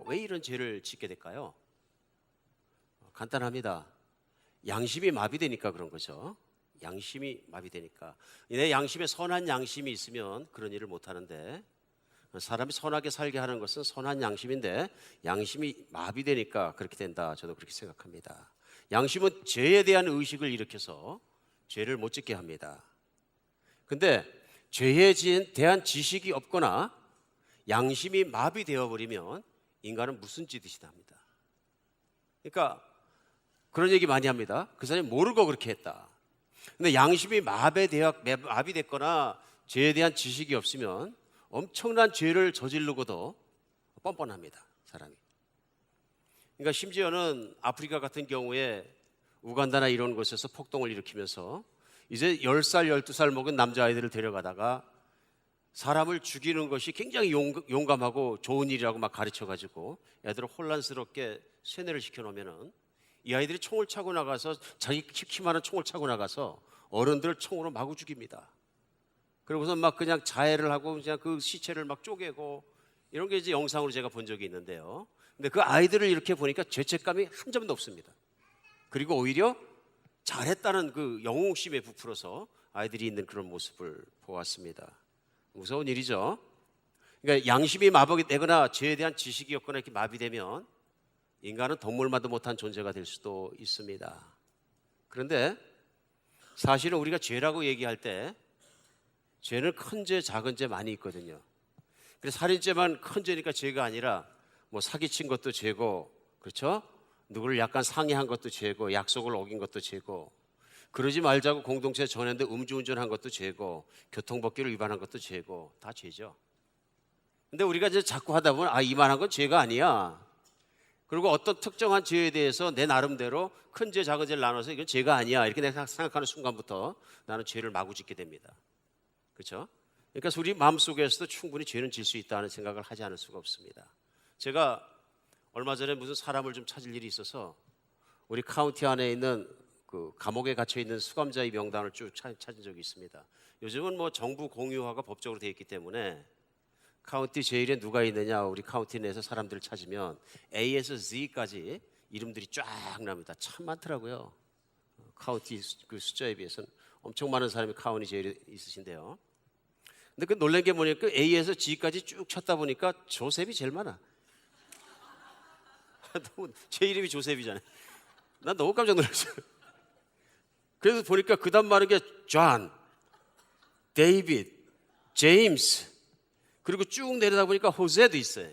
왜 이런 죄를 짓게 될까요? 간단합니다. 양심이 마비되니까 그런 거죠. 양심이 마비되니까. 내 양심에 선한 양심이 있으면 그런 일을 못 하는데, 사람이 선하게 살게 하는 것은 선한 양심인데 양심이 마비되니까 그렇게 된다. 저도 그렇게 생각합니다. 양심은 죄에 대한 의식을 일으켜서 죄를 못 짓게 합니다. 근데 죄에 대한 지식이 없거나 양심이 마비되어 버리면 인간은 무슨 짓이다 합니다. 그러니까 그런 얘기 많이 합니다. 그 사람이 모르고 그렇게 했다. 근데 양심이 마비됐거나 죄에 대한 지식이 없으면 엄청난 죄를 저지르고도 뻔뻔합니다, 사람이. 그러니까 심지어는 아프리카 같은 경우에 우간다나 이런 곳에서 폭동을 일으키면서 이제 10살, 12살 먹은 남자아이들을 데려가다가 사람을 죽이는 것이 굉장히 용감하고 좋은 일이라고 막 가르쳐가지고 애들을 혼란스럽게 세뇌를 시켜놓으면은 이 아이들이 총을 차고 나가서 자기 키만한 총을 차고 나가서 어른들을 총으로 마구 죽입니다. 그러고서 막 그냥 자해를 하고 그냥 그 시체를 막 쪼개고 이런 게 이제 영상으로 제가 본 적이 있는데요. 근데 그 아이들을 이렇게 보니까 죄책감이 한 점도 없습니다. 그리고 오히려 잘했다는 그 영웅심에 부풀어서 아이들이 있는 그런 모습을 보았습니다. 무서운 일이죠. 그러니까 양심이 마비되거나 죄에 대한 지식이 없거나 이렇게 마비되면 인간은 동물만도 못한 존재가 될 수도 있습니다. 그런데 사실은 우리가 죄라고 얘기할 때 죄는 큰 죄, 작은 죄 많이 있거든요. 그래서 살인죄만 큰 죄니까 죄가 아니라 뭐 사기친 것도 죄고, 그렇죠? 누구를 약간 상해한 것도 죄고, 약속을 어긴 것도 죄고, 그러지 말자고 공동체에 전했는데 음주운전한 것도 죄고, 교통법규를 위반한 것도 죄고, 다 죄죠. 근데 우리가 이제 자꾸 하다 보면 이만한 건 죄가 아니야. 그리고 어떤 특정한 죄에 대해서 내 나름대로 큰 죄, 작은 죄를 나눠서 이건 죄가 아니야 이렇게 내가 생각하는 순간부터 나는 죄를 마구 짓게 됩니다. 그렇죠? 그러니까 우리 마음속에서도 충분히 죄는 질 수 있다는 생각을 하지 않을 수가 없습니다. 제가 얼마 전에 무슨 사람을 좀 찾을 일이 있어서 우리 카운티 안에 있는 그 감옥에 갇혀 있는 수감자의 명단을 쭉 찾은 적이 있습니다. 요즘은 뭐 정부 공유화가 법적으로 되어 있기 때문에 카운티 제일에 누가 있느냐 우리 카운티 내에서 사람들을 찾으면 A에서 Z까지 이름들이 쫙 납니다. 참 많더라고요. 카운티 그 숫자에 비해서는 엄청 많은 사람이 카운티 제일에 있으신데요. 근데 그 놀란 게 뭐냐면 그 A에서 G까지 쭉 찾다 보니까 조셉이 제일 많아. 제 이름이 조셉이잖아요. 난 너무 깜짝 놀랐어요. 그래서 보니까 그 다음 많은 게 존, 데이비드, 제임스, 그리고 쭉 내려다 보니까 호세도 있어요.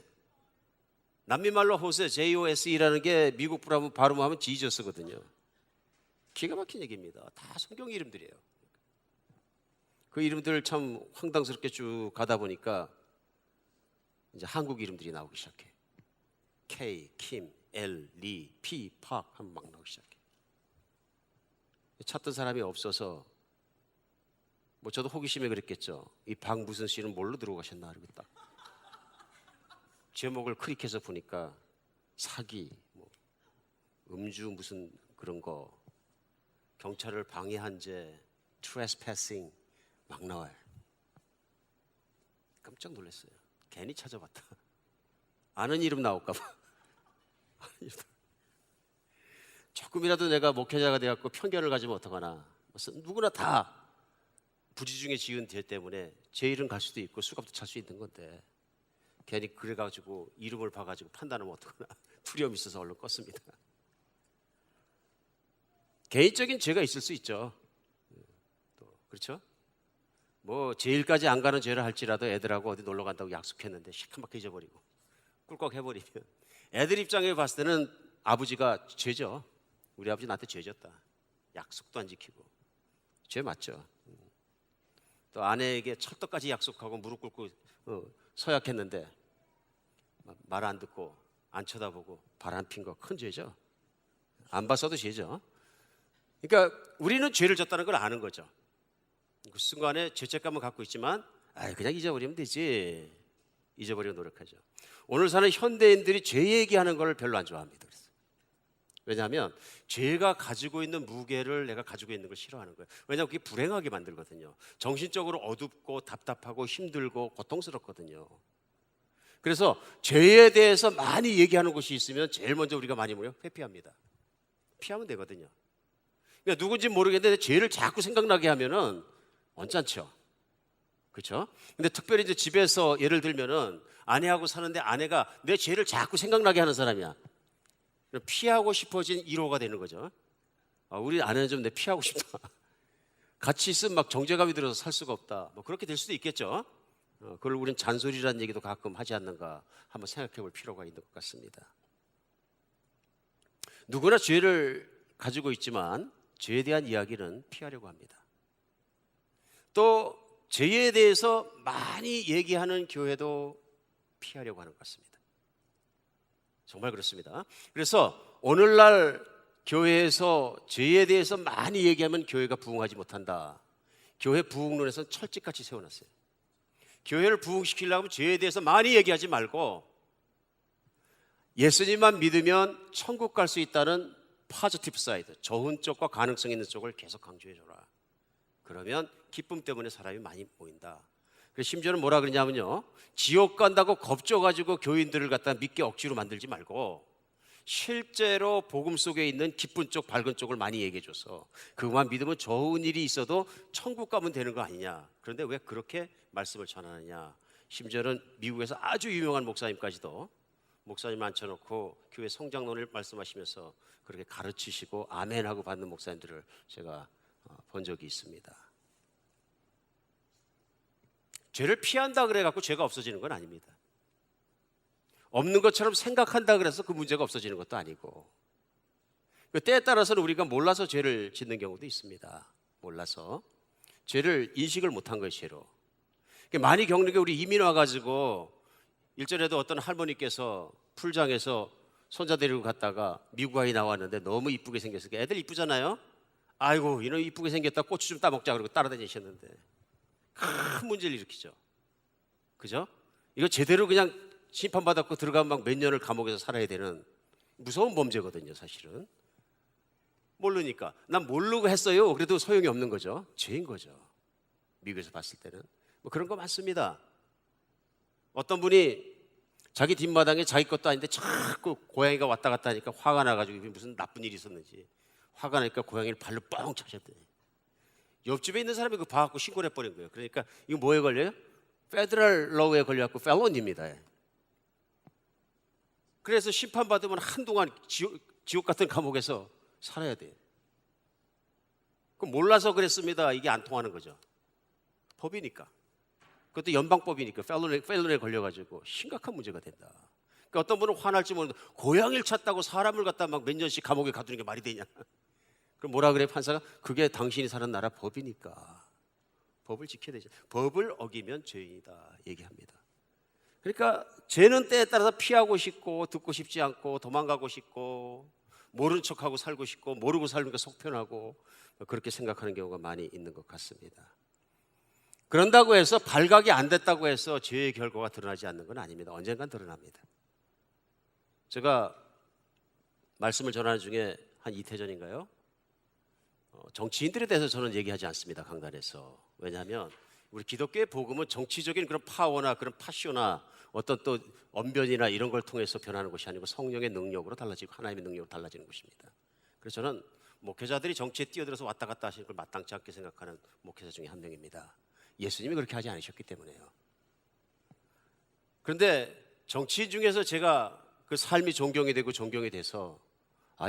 남미말로 호세, J-O-S-E라는 게 미국 발음하면 지저스거든요. 기가 막힌 얘기입니다. 다 성경 이름들이에요. 그 이름들 참 황당스럽게 쭉 가다 보니까 이제 한국 이름들이 나오기 시작해. K, 킴, L, 리, P, 팍 하면 막 나오기 시작해. 찾던 사람이 없어서 뭐 저도 호기심에 그랬겠죠. 이 박무슨 씨는 뭘로 들어가셨나 그러고 딱 제목을 클릭해서 보니까 사기, 뭐 음주 무슨 그런 거, 경찰을 방해한 죄, 트레스패싱 막 나와요. 깜짝 놀랐어요. 괜히 찾아봤다. 아는 이름 나올까 봐. 조금이라도 내가 목회자가 되었고 편견을 가지면 어떡하나. 누구나 다 부지 중에 지은 죄 때문에 제 이름 갈 수도 있고 수갑도 찰 수 있는 건데 괜히 그래가지고 이름을 봐가지고 판단하면 어떡하나 두려움이 있어서 얼른 껐습니다. 개인적인 죄가 있을 수 있죠. 또 그렇죠? 뭐 제일까지 안 가는 죄를 할지라도 애들하고 어디 놀러 간다고 약속했는데 시커멓게 잊어버리고 꿀꺽 해버리면 애들 입장에 봤을 때는 아버지가 죄죠. 우리 아버지 나한테 죄 졌다. 약속도 안 지키고 죄 맞죠. 또 아내에게 철떡까지 약속하고 무릎 꿇고 서약했는데 말 안 듣고 안 쳐다보고 바람 핀 거 큰 죄죠. 안 봤어도 죄죠. 그러니까 우리는 죄를 졌다는 걸 아는 거죠. 그 순간에 죄책감은 갖고 있지만 그냥 잊어버리면 되지. 잊어버리고 노력하죠. 오늘 사는 현대인들이 죄 얘기하는 걸 별로 안 좋아합니다. 그래서 왜냐하면 죄가 가지고 있는 무게를 내가 가지고 있는 걸 싫어하는 거예요. 왜냐하면 그게 불행하게 만들거든요. 정신적으로 어둡고 답답하고 힘들고 고통스럽거든요. 그래서 죄에 대해서 많이 얘기하는 곳이 있으면 제일 먼저 우리가 많이 뭐예요? 회피합니다. 피하면 되거든요. 그러니까 누군지 모르겠는데 죄를 자꾸 생각나게 하면은 언짢죠. 그렇죠? 근데 특별히 이제 집에서 예를 들면은 아내하고 사는데 아내가 내 죄를 자꾸 생각나게 하는 사람이야. 피하고 싶어진 1호가 되는 거죠. 우리 아내는 좀 내 피하고 싶다. 같이 있으면 막 정죄감이 들어서 살 수가 없다. 뭐 그렇게 될 수도 있겠죠. 그걸 우리는 잔소리라는 얘기도 가끔 하지 않는가 한번 생각해 볼 필요가 있는 것 같습니다. 누구나 죄를 가지고 있지만 죄에 대한 이야기는 피하려고 합니다. 또 죄에 대해서 많이 얘기하는 교회도 피하려고 하는 것 같습니다. 정말 그렇습니다. 그래서 오늘날 교회에서 죄에 대해서 많이 얘기하면 교회가 부흥하지 못한다. 교회 부흥론에서는 철칙같이 세워놨어요. 교회를 부흥시키려고 하면 죄에 대해서 많이 얘기하지 말고 예수님만 믿으면 천국 갈 수 있다는 포지티브 사이드, 좋은 쪽과 가능성 있는 쪽을 계속 강조해줘라. 그러면 기쁨 때문에 사람이 많이 모인다. 그래서 심지어는 뭐라 그러냐면요, 지옥 간다고 겁줘가지고 교인들을 갖다 믿게 억지로 만들지 말고 실제로 복음 속에 있는 기쁜 쪽, 밝은 쪽을 많이 얘기해줘서 그것만 믿으면 좋은 일이 있어도 천국 가면 되는 거 아니냐. 그런데 왜 그렇게 말씀을 전하느냐. 심지어는 미국에서 아주 유명한 목사님까지도 목사님 앉혀놓고 교회 성장론을 말씀하시면서 그렇게 가르치시고 아멘하고 받는 목사님들을 제가 본 적이 있습니다. 죄를 피한다 그래갖고 죄가 없어지는 건 아닙니다. 없는 것처럼 생각한다 그래서 그 문제가 없어지는 것도 아니고, 때에 따라서는 우리가 몰라서 죄를 짓는 경우도 있습니다. 몰라서 죄를 인식을 못한 거예요. 죄로 많이 겪는 게, 우리 이민 와가지고 일전에도 어떤 할머니께서 풀장에서 손자 데리고 갔다가 미국 아이 나왔는데 너무 이쁘게 생겼으니까, 애들 이쁘잖아요. 아이고 이놈 이쁘게 생겼다, 고추 좀 따먹자 그러고 따라다니셨는데 큰 문제를 일으키죠. 그죠? 이거 제대로 그냥 심판받았고 들어가면 막 몇 년을 감옥에서 살아야 되는 무서운 범죄거든요. 사실은 모르니까, 난 모르고 했어요. 그래도 소용이 없는 거죠. 죄인 거죠. 미국에서 봤을 때는 뭐 그런 거 많습니다. 어떤 분이 자기 뒷마당에 자기 것도 아닌데 자꾸 고양이가 왔다 갔다 하니까 화가 나가지고 무슨 나쁜 일이 있었는지 화가 나니까 고양이를 발로 뻥 차셨더니 옆집에 있는 사람이 그거 봐갖고 신고를 해버린 거예요. 그러니까 이거 뭐에 걸려요? 페더럴 로우에 걸려갖고 펠론입니다. 그래서 심판받으면 한동안 지옥 같은 감옥에서 살아야 돼요. 그럼 몰라서 그랬습니다. 이게 안 통하는 거죠. 법이니까. 그것도 연방법이니까 펠론에 걸려가지고 심각한 문제가 된다. 그러니까 어떤 분은 화날지 모르는데 고양이를 찾다고 사람을 갖다 막 몇 년씩 감옥에 가두는 게 말이 되냐. 그럼 뭐라 그래 판사가? 그게 당신이 사는 나라 법이니까 법을 지켜야 되죠. 법을 어기면 죄인이다 얘기합니다. 그러니까 죄는 때에 따라서 피하고 싶고 듣고 싶지 않고 도망가고 싶고 모른 척하고 살고 싶고 모르고 살니까 속 편하고 그렇게 생각하는 경우가 많이 있는 것 같습니다. 그런다고 해서 발각이 안 됐다고 해서 죄의 결과가 드러나지 않는 건 아닙니다. 언젠간 드러납니다. 제가 말씀을 전하는 중에 한 이틀 전인가요? 정치인들에 대해서 저는 얘기하지 않습니다. 강단에서. 왜냐하면 우리 기독교의 복음은 정치적인 그런 파워나 그런 파쇼나 어떤 또 언변이나 이런 걸 통해서 변하는 것이 아니고 성령의 능력으로 달라지고 하나님의 능력으로 달라지는 것입니다. 그래서 저는 목회자들이 정치에 뛰어들어서 왔다 갔다 하시는 걸 마땅치 않게 생각하는 목회자 중에 한 명입니다. 예수님이 그렇게 하지 않으셨기 때문에요. 그런데 정치인 중에서 제가 그 삶이 존경이 되고 존경이 돼서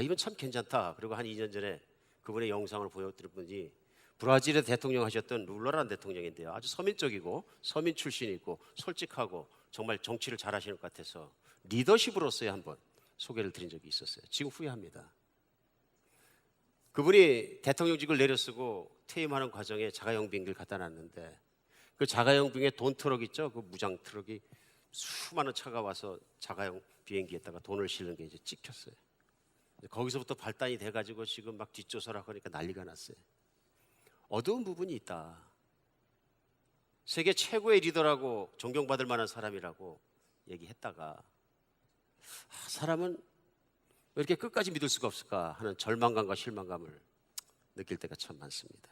이분 참 괜찮다. 그리고 한 2년 전에 그분의 영상을 보여드린 분이 브라질의 대통령 하셨던 룰라라는 대통령인데요. 아주 서민적이고 서민 출신이고 솔직하고 정말 정치를 잘하시는 것 같아서 리더십으로서의 한번 소개를 드린 적이 있었어요. 지금 후회합니다. 그분이 대통령직을 내려쓰고 퇴임하는 과정에 자가용 비행기를 갖다 놨는데 그 자가용 비행기에 돈 트럭 있죠? 그 무장 트럭이 수많은 차가 와서 자가용 비행기에다가 돈을 실는 게 이제 찍혔어요. 거기서부터 발단이 돼가지고 지금 막 뒷조사를 하니까 난리가 났어요. 어두운 부분이 있다. 세계 최고의 리더라고 존경받을 만한 사람이라고 얘기했다가 사람은 왜 이렇게 끝까지 믿을 수가 없을까 하는 절망감과 실망감을 느낄 때가 참 많습니다.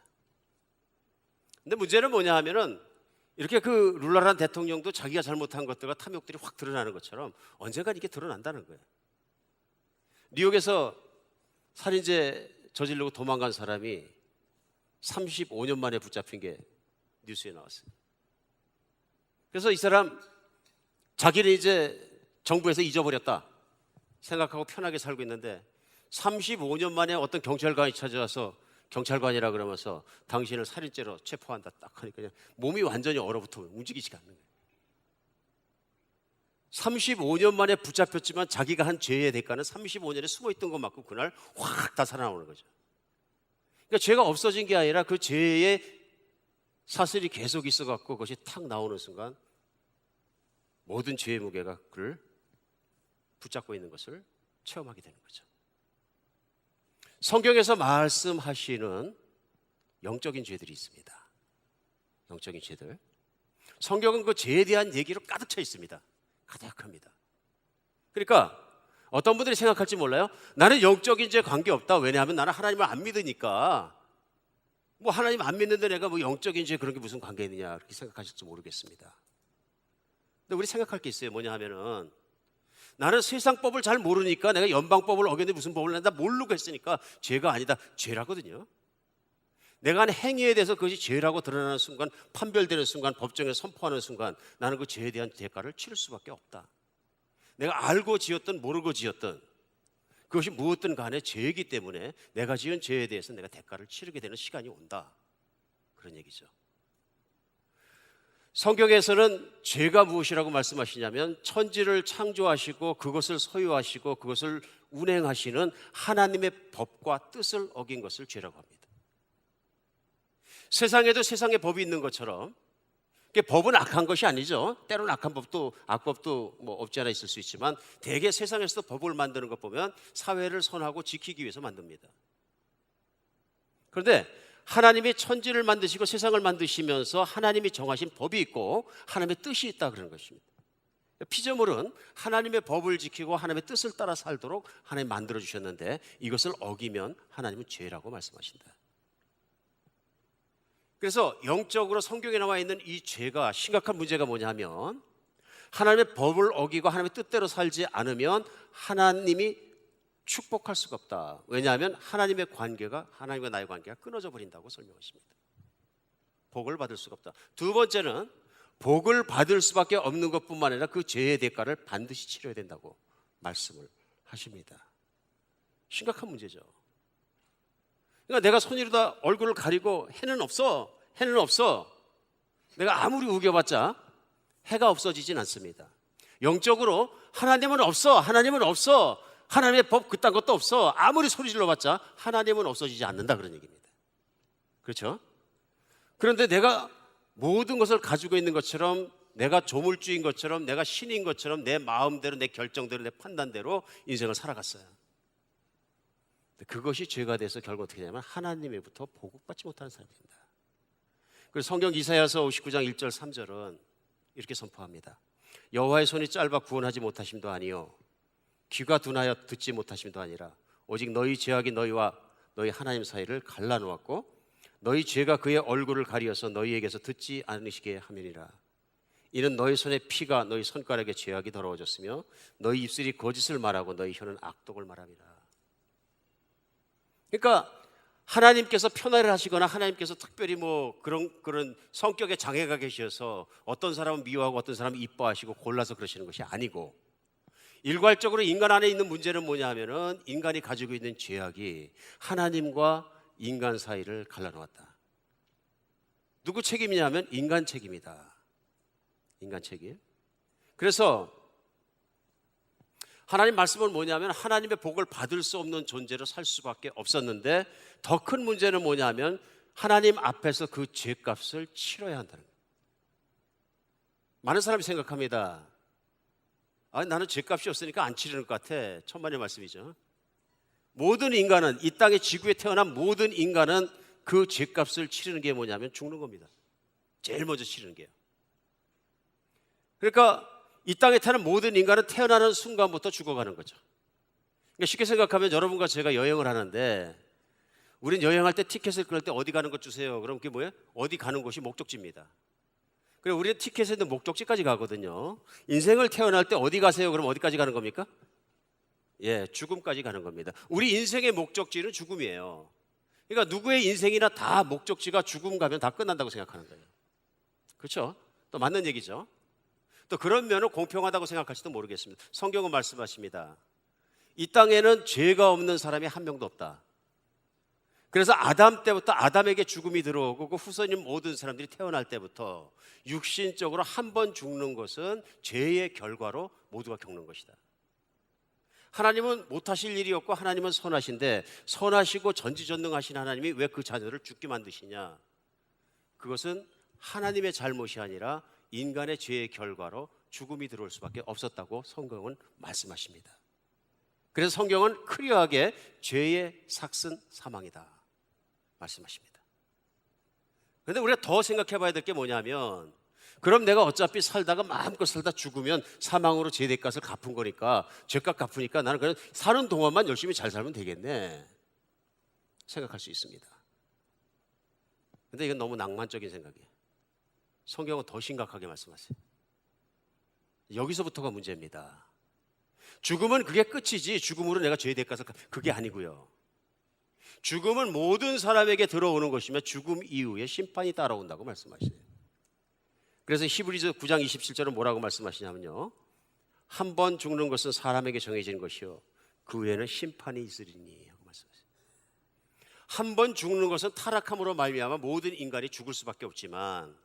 근데 문제는 뭐냐 하면은 이렇게 그 룰라란 대통령도 자기가 잘못한 것들과 탐욕들이 확 드러나는 것처럼 언젠간 이게 드러난다는 거예요. 뉴욕에서 살인죄 저지르고 도망간 사람이 35년 만에 붙잡힌 게 뉴스에 나왔어요. 그래서 이 사람 자기를 이제 정부에서 잊어버렸다 생각하고 편하게 살고 있는데 35년 만에 어떤 경찰관이 찾아와서 경찰관이라 그러면서 당신을 살인죄로 체포한다 딱 하니까 그냥 몸이 완전히 얼어붙어 움직이지가 않는 거예요. 35년 만에 붙잡혔지만 자기가 한 죄의 대가는 35년에 숨어있던 것만큼 그날 확 다 살아나오는 거죠. 그러니까 죄가 없어진 게 아니라 그 죄의 사슬이 계속 있어갖고 그것이 탁 나오는 순간 모든 죄의 무게가 그를 붙잡고 있는 것을 체험하게 되는 거죠. 성경에서 말씀하시는 영적인 죄들이 있습니다. 영적인 죄들. 성경은 그 죄에 대한 얘기로 가득 차 있습니다. 가득합니다. 그러니까 어떤 분들이 생각할지 몰라요. 나는 영적인 죄 관계없다. 왜냐하면 나는 하나님을 안 믿으니까. 뭐 하나님 안 믿는데 내가 뭐 영적인 죄 그런 게 무슨 관계 있느냐 그렇게 생각하실지 모르겠습니다. 근데 우리 생각할 게 있어요. 뭐냐 하면은 나는 세상법을 잘 모르니까 내가 연방법을 어겼는데 무슨 법을 낸다 모르고 했으니까 죄가 아니다. 죄라거든요. 내가 한 행위에 대해서 그것이 죄라고 드러나는 순간, 판별되는 순간, 법정에 선포하는 순간 나는 그 죄에 대한 대가를 치를 수밖에 없다. 내가 알고 지었든 모르고 지었든 그것이 무엇든 간에 죄이기 때문에 내가 지은 죄에 대해서 내가 대가를 치르게 되는 시간이 온다. 그런 얘기죠. 성경에서는 죄가 무엇이라고 말씀하시냐면 천지를 창조하시고 그것을 소유하시고 그것을 운행하시는 하나님의 법과 뜻을 어긴 것을 죄라고 합니다. 세상에도 세상의 법이 있는 것처럼 법은 악한 것이 아니죠. 때로는 악한 법도 악법도 뭐 없지 않아 있을 수 있지만 대개 세상에서도 법을 만드는 것 보면 사회를 선하고 지키기 위해서 만듭니다. 그런데 하나님이 천지를 만드시고 세상을 만드시면서 하나님이 정하신 법이 있고 하나님의 뜻이 있다 그러는 것입니다. 피조물은 하나님의 법을 지키고 하나님의 뜻을 따라 살도록 하나님 만들어 주셨는데 이것을 어기면 하나님은 죄라고 말씀하신다. 그래서 영적으로 성경에 나와 있는 이 죄가 심각한 문제가 뭐냐면 하나님의 법을 어기고 하나님의 뜻대로 살지 않으면 하나님이 축복할 수가 없다. 왜냐하면 하나님의 관계가 하나님과 나의 관계가 끊어져 버린다고 설명하십니다. 복을 받을 수가 없다. 두 번째는 복을 받을 수밖에 없는 것뿐만 아니라 그 죄의 대가를 반드시 치러야 된다고 말씀을 하십니다. 심각한 문제죠. 그러니까 내가 손으로다 얼굴을 가리고 해는 없어. 내가 아무리 우겨봤자 해가 없어지진 않습니다. 영적으로 하나님은 없어. 하나님의 법 그딴 것도 없어. 아무리 소리 질러봤자 하나님은 없어지지 않는다 그런 얘기입니다. 그렇죠? 그런데 내가 모든 것을 가지고 있는 것처럼 내가 조물주인 것처럼 내가 신인 것처럼 내 마음대로 내 결정대로 내 판단대로 인생을 살아갔어요. 그것이 죄가 돼서 결국 어떻게 되냐면 하나님으로부터 보복받지 못하는 사람이 된다. 그래서 성경 이사야서 59장 1절 3절은 이렇게 선포합니다. 여호와의 손이 짧아 구원하지 못하심도 아니요 귀가 둔하여 듣지 못하심도 아니라 오직 너희 죄악이 너희와 너희 하나님 사이를 갈라놓았고 너희 죄가 그의 얼굴을 가리어서 너희에게서 듣지 않으시게 함이니라. 이는 너희 손의 피가 너희 손가락의 죄악이 더러워졌으며 너희 입술이 거짓을 말하고 너희 혀는 악독을 말함이라. 그러니까 하나님께서 편애를 하시거나 하나님께서 특별히 뭐 그런 성격의 장애가 계셔서 어떤 사람은 미워하고 어떤 사람은 이뻐하시고 골라서 그러시는 것이 아니고 일괄적으로 인간 안에 있는 문제는 뭐냐 하면은 인간이 가지고 있는 죄악이 하나님과 인간 사이를 갈라놓았다. 누구 책임이냐면 인간 책임이다. 인간 책임. 그래서 하나님 말씀은 뭐냐면 하나님의 복을 받을 수 없는 존재로 살 수밖에 없었는데 더 큰 문제는 뭐냐면 하나님 앞에서 그 죄값을 치러야 한다는 거예요. 많은 사람이 생각합니다. 나는 죄값이 없으니까 안 치르는 것 같아. 천만의 말씀이죠. 모든 인간은 이 땅의 지구에 태어난 모든 인간은 그 죄값을 치르는 게 뭐냐면 죽는 겁니다. 제일 먼저 치르는 게요. 그러니까 이 땅에 태어난 모든 인간은 태어나는 순간부터 죽어가는 거죠. 그러니까 쉽게 생각하면 여러분과 제가 여행을 하는데 우린 여행할 때 티켓을 끊을 때 어디 가는 것 주세요. 그럼 그게 뭐예요? 어디 가는 곳이 목적지입니다. 그리고 우리는 티켓에 있는 목적지까지 가거든요. 인생을 태어날 때 어디 가세요? 그럼 어디까지 가는 겁니까? 예, 죽음까지 가는 겁니다. 우리 인생의 목적지는 죽음이에요. 그러니까 누구의 인생이나 다 목적지가 죽음 가면 다 끝난다고 생각하는 거예요. 그렇죠? 또 맞는 얘기죠. 또 그런 면은 공평하다고 생각할지도 모르겠습니다. 성경은 말씀하십니다. 이 땅에는 죄가 없는 사람이 한 명도 없다. 그래서 아담 때부터 아담에게 죽음이 들어오고 그 후손인 모든 사람들이 태어날 때부터 육신적으로 한 번 죽는 것은 죄의 결과로 모두가 겪는 것이다. 하나님은 못하실 일이 없고 하나님은 선하신데 선하시고 전지전능하신 하나님이 왜 그 자녀를 죽게 만드시냐? 그것은 하나님의 잘못이 아니라 인간의 죄의 결과로 죽음이 들어올 수밖에 없었다고 성경은 말씀하십니다. 그래서 성경은 클리어하게 죄의 삭은 사망이다 말씀하십니다. 그런데 우리가 더 생각해 봐야 될 게 뭐냐면, 그럼 내가 어차피 살다가 마음껏 살다 죽으면 사망으로 제 대값을 갚은 거니까, 죄값 갚으니까 나는 그냥 사는 동안만 열심히 잘 살면 되겠네 생각할 수 있습니다. 그런데 이건 너무 낭만적인 생각이에요. 성경은 더 심각하게 말씀하세요. 여기서부터가 문제입니다. 죽음은 그게 끝이지 죽음으로 내가 죄의 대가를 그게 아니고요. 죽음은 모든 사람에게 들어오는 것이며 죽음 이후에 심판이 따라온다고 말씀하시네요. 그래서 히브리서 9장 27절은 뭐라고 말씀하시냐면요, 한 번 죽는 것은 사람에게 정해진 것이요 그 후에는 심판이 있으리니 하고 말씀하세요. 한 번 죽는 것은 타락함으로 말미암아 모든 인간이 죽을 수밖에 없지만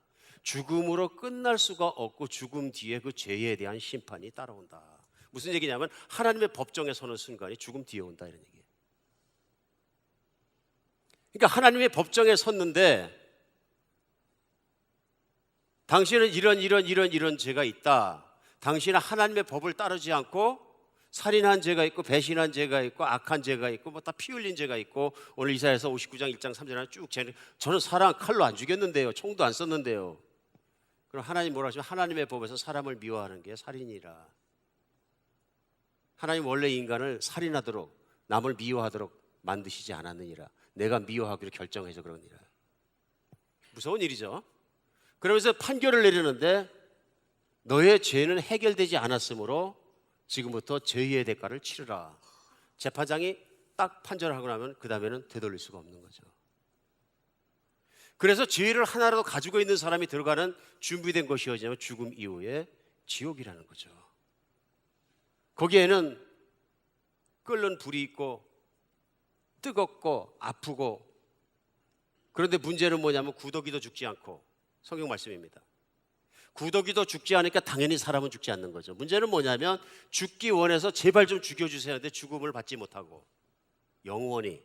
죽음으로 끝날 수가 없고 죽음 뒤에 그 죄에 대한 심판이 따라온다. 무슨 얘기냐면 하나님의 법정에 서는 순간이 죽음 뒤에 온다 이런 얘기예요. 그러니까 하나님의 법정에 섰는데 당신은 이런 죄가 있다. 당신은 하나님의 법을 따르지 않고 살인한 죄가 있고 배신한 죄가 있고 악한 죄가 있고 뭐 다 피 흘린 죄가 있고, 오늘 이사야서 59장 1장 3절에 쭉 저는 사람 칼로 안 죽였는데요, 총도 안 썼는데요. 그럼 하나님 뭐라 하시면 하나님의 법에서 사람을 미워하는 게 살인이라. 하나님 원래 인간을 살인하도록 남을 미워하도록 만드시지 않았느니라. 내가 미워하기로 결정해서 그러니라. 무서운 일이죠. 그러면서 판결을 내리는데 너의 죄는 해결되지 않았으므로 지금부터 죄의 대가를 치르라. 재판장이 딱 판결하고 나면 그 다음에는 되돌릴 수가 없는 거죠. 그래서 죄를 하나라도 가지고 있는 사람이 들어가는 준비된 것이었냐면 죽음 이후에 지옥이라는 거죠. 거기에는 끓는 불이 있고 뜨겁고 아프고, 그런데 문제는 뭐냐면 구더기도 죽지 않고, 성경 말씀입니다. 구더기도 죽지 않으니까 당연히 사람은 죽지 않는 거죠. 문제는 뭐냐면 죽기 원해서 제발 좀 죽여주세요 하는데 죽음을 받지 못하고 영원히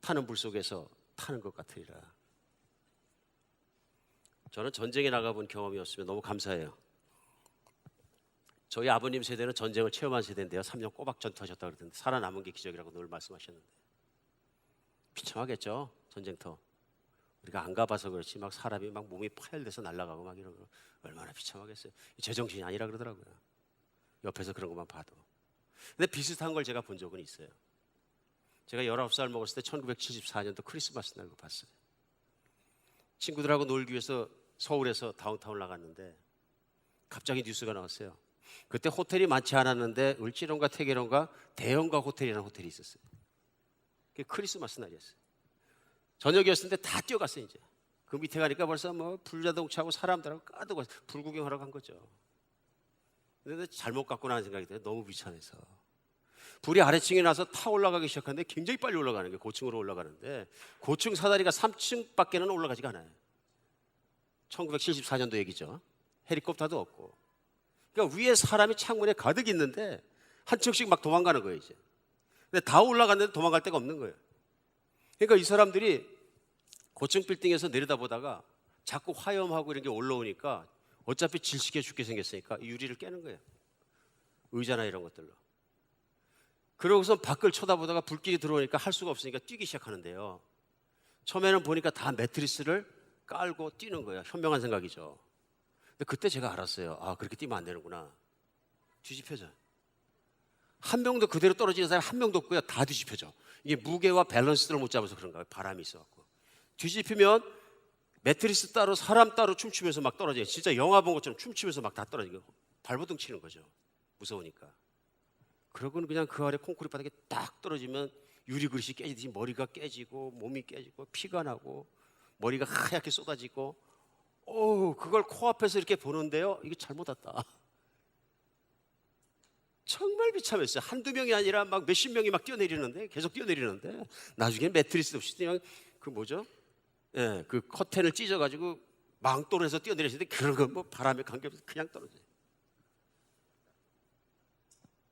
타는 불 속에서 타는 것 같으리라. 저는 전쟁에 나가본 경험이 없으면 너무 감사해요. 저희 아버님 세대는 전쟁을 체험한 세대인데요, 3년 꼬박 전투하셨다고 그러던데 살아남은 게 기적이라고 늘 말씀하셨는데 비참하겠죠. 전쟁터 우리가 안 가봐서 그렇지 막 사람이 막 몸이 파열돼서 날아가고 막 이런 거 얼마나 비참하겠어요. 제정신이 아니라 그러더라고요, 옆에서 그런 것만 봐도. 근데 비슷한 걸 제가 본 적은 있어요. 제가 19살 먹었을 때 1974년도 크리스마스 날 봤어요. 친구들하고 놀기 위해서 서울에서 다운타운 나갔는데 갑자기 뉴스가 나왔어요. 그때 호텔이 많지 않았는데 을지론가 태계론가 대형가 호텔이라는 호텔이 있었어요. 그게 크리스마스 날이었어요. 저녁이었는데 다 뛰어갔어요. 이제 그 밑에 가니까 벌써 뭐 불자동차하고 사람들하고 까득 불구경하러 간 거죠. 근데 잘못 갔구나 하는 생각이 들어요. 너무 비참해서. 불이 아래층에 나서 타 올라가기 시작하는데 굉장히 빨리 올라가는 거예요. 고층으로 올라가는데 고층 사다리가 3층밖에는 올라가지가 않아요. 1974년도 얘기죠. 헬리콥터도 없고. 그러니까 위에 사람이 창문에 가득 있는데 한 층씩 막 도망가는 거예요 이제. 근데 다 올라갔는데 도망갈 데가 없는 거예요. 그러니까 이 사람들이 고층 빌딩에서 내려다보다가 자꾸 화염하고 이런 게 올라오니까 어차피 질식해 죽게 생겼으니까 유리를 깨는 거예요. 의자나 이런 것들로. 그러고서 밖을 쳐다보다가 불길이 들어오니까 할 수가 없으니까 뛰기 시작하는데요. 처음에는 보니까 다 매트리스를 깔고 뛰는 거예요. 현명한 생각이죠. 근데 그때 제가 알았어요. 아, 그렇게 뛰면 안 되는구나. 뒤집혀져. 한 명도 그대로 떨어지는 사람이 한 명도 없고요. 다 뒤집혀져. 이게 무게와 밸런스를 못 잡아서 그런가 봐요. 바람이 있어갖고. 뒤집히면 매트리스 따로 사람 따로 춤추면서 막 떨어져요. 진짜 영화 본 것처럼 춤추면서 막 다 떨어지고 발버둥 치는 거죠. 무서우니까. 그러고는 그냥 그 아래 콘크리트 바닥에 딱 떨어지면 유리 그릇이 깨지듯이 머리가 깨지고 몸이 깨지고 피가 나고 머리가 하얗게 쏟아지고 그걸 코앞에서 이렇게 보는데요. 이게 잘못 왔다. 정말 비참했어요. 한두 명이 아니라 막 몇십 명이 막 뛰어내리는데 계속 뛰어내리는데 나중에 매트리스 없이 그냥 그 뭐죠? 예, 그 커튼을 찢어가지고 망토로해서 뛰어내리시는데 그런 건 뭐 바람에 관계없이 그냥 떨어져요.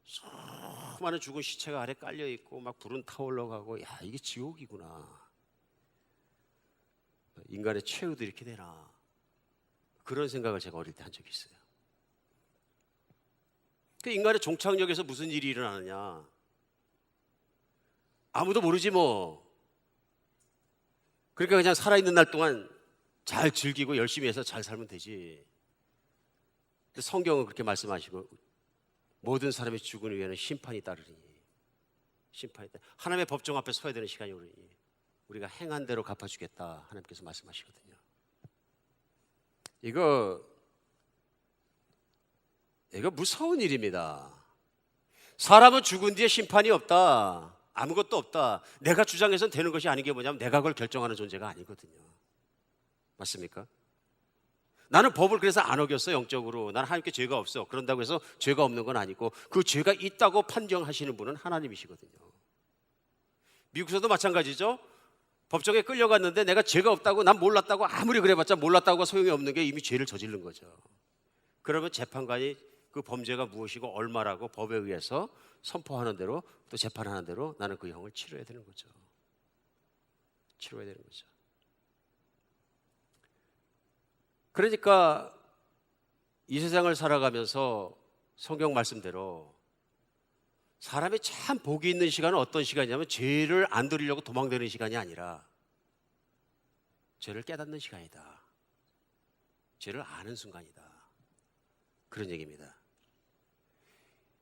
수많은 죽은 시체가 아래 깔려 있고 막 불은 타올라 가고 야 이게 지옥이구나. 인간의 최후도 이렇게 되나. 그런 생각을 제가 어릴 때 한 적이 있어요. 그 인간의 종착역에서 무슨 일이 일어나느냐 아무도 모르지 뭐. 그러니까 그냥 살아있는 날 동안 잘 즐기고 열심히 해서 잘 살면 되지. 근데 성경은 그렇게 말씀하시고 모든 사람이 죽은 후에는 심판이 따르리니 심판이 따르니 하나님의 법정 앞에 서야 되는 시간이 오르니 우리가 행한 대로 갚아주겠다 하나님께서 말씀하시거든요. 이거 무서운 일입니다. 사람은 죽은 뒤에 심판이 없다. 아무것도 없다. 내가 주장해서는 되는 것이 아닌 게 뭐냐면 내가 그걸 결정하는 존재가 아니거든요. 맞습니까? 나는 법을 그래서 안 어겼어. 영적으로 나는 하나님께 죄가 없어. 그런다고 해서 죄가 없는 건 아니고 그 죄가 있다고 판정하시는 분은 하나님이시거든요. 미국에서도 마찬가지죠. 법정에 끌려갔는데 내가 죄가 없다고 난 몰랐다고 아무리 그래봤자 몰랐다고 소용이 없는 게 이미 죄를 저지른 거죠. 그러면 재판관이 그 범죄가 무엇이고 얼마라고 법에 의해서 선포하는 대로 또 재판하는 대로 나는 그 형을 치러야 되는 거죠. 치러야 되는 거죠. 그러니까 이 세상을 살아가면서 성경 말씀대로 사람이 참 복이 있는 시간은 어떤 시간이냐면 죄를 안 들으려고 도망다니는 시간이 아니라 죄를 깨닫는 시간이다. 죄를 아는 순간이다. 그런 얘기입니다.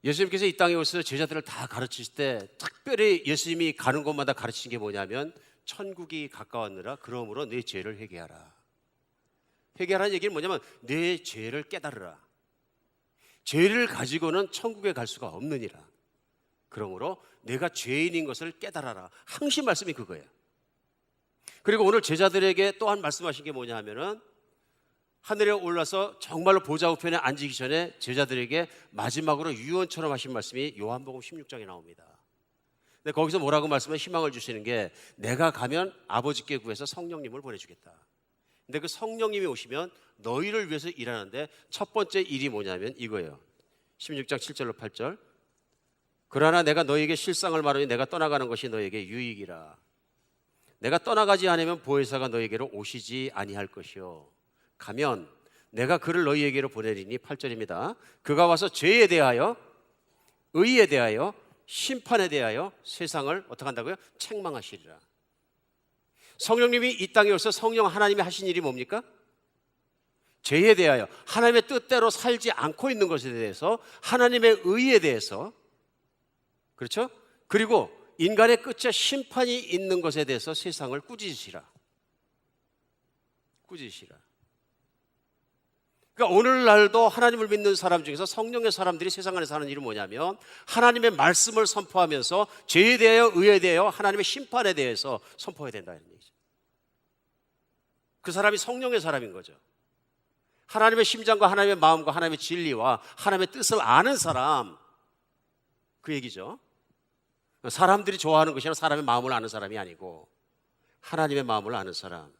예수님께서 이 땅에 오셔서 제자들을 다 가르치실 때 특별히 예수님이 가는 곳마다 가르치신 게 뭐냐면 천국이 가까웠느라 그러므로 내 죄를 회개하라. 회개하라는 얘기는 뭐냐면 내 죄를 깨달으라. 죄를 가지고는 천국에 갈 수가 없느니라. 그러므로 내가 죄인인 것을 깨달아라. 항시 말씀이 그거예요. 그리고 오늘 제자들에게 또한 말씀하신 게 뭐냐 하면은 하늘에 올라서 정말로 보좌 우편에 앉기 전에 제자들에게 마지막으로 유언처럼 하신 말씀이 요한복음 16장에 나옵니다. 근데 거기서 뭐라고 말씀을 희망을 주시는 게 내가 가면 아버지께 구해서 성령님을 보내주겠다. 근데 그 성령님이 오시면 너희를 위해서 일하는데 첫 번째 일이 뭐냐면 이거예요. 16장 7절로 8절. 그러나 내가 너희에게 실상을 말하니 내가 떠나가는 것이 너희에게 유익이라. 내가 떠나가지 않으면 보혜사가 너희에게로 오시지 아니할 것이요. 가면 내가 그를 너희에게로 보내리니 8절입니다. 그가 와서 죄에 대하여 의에 대하여 심판에 대하여 세상을 어떻게 한다고요? 책망하시리라. 성령님이 이 땅에 오셔서 성령 하나님이 하신 일이 뭡니까? 죄에 대하여 하나님의 뜻대로 살지 않고 있는 것에 대해서 하나님의 의에 대해서 그렇죠? 그리고 인간의 끝에 심판이 있는 것에 대해서 세상을 꾸짖으시라. 꾸짖으시라. 그러니까 오늘날도 하나님을 믿는 사람 중에서 성령의 사람들이 세상 안에서 하는 일은 뭐냐면 하나님의 말씀을 선포하면서 죄에 대하여 의에 대하여 하나님의 심판에 대해서 선포해야 된다는 얘기죠. 그 사람이 성령의 사람인 거죠. 하나님의 심장과 하나님의 마음과 하나님의 진리와 하나님의 뜻을 아는 사람, 그 얘기죠. 사람들이 좋아하는 것이 아니라 사람의 마음을 아는 사람이 아니고 하나님의 마음을 아는 사람.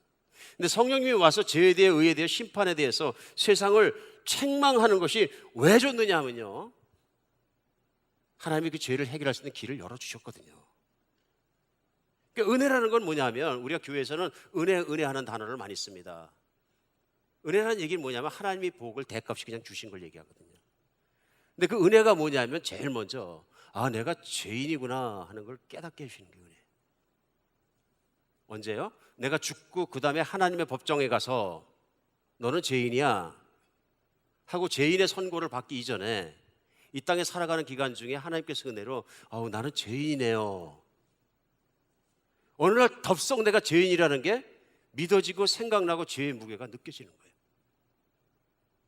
근데 성령님이 와서 죄에 대해 의에 대해 심판에 대해서 세상을 책망하는 것이 왜 좋느냐 하면요, 하나님이 그 죄를 해결할 수 있는 길을 열어주셨거든요. 그러니까 은혜라는 건 뭐냐면 우리가 교회에서는 은혜 하는 단어를 많이 씁니다. 은혜라는 얘기는 뭐냐면 하나님이 복을 대값이 그냥 주신 걸 얘기하거든요. 근데 그 은혜가 뭐냐면 제일 먼저 내가 죄인이구나 하는 걸 깨닫게 해주시는 게 은혜. 언제요? 내가 죽고 그 다음에 하나님의 법정에 가서 너는 죄인이야 하고 죄인의 선고를 받기 이전에 이 땅에 살아가는 기간 중에 하나님께서 은혜로 나는 죄인이네요. 어느 날 덥석 내가 죄인이라는 게 믿어지고 생각나고 죄의 무게가 느껴지는 거예요.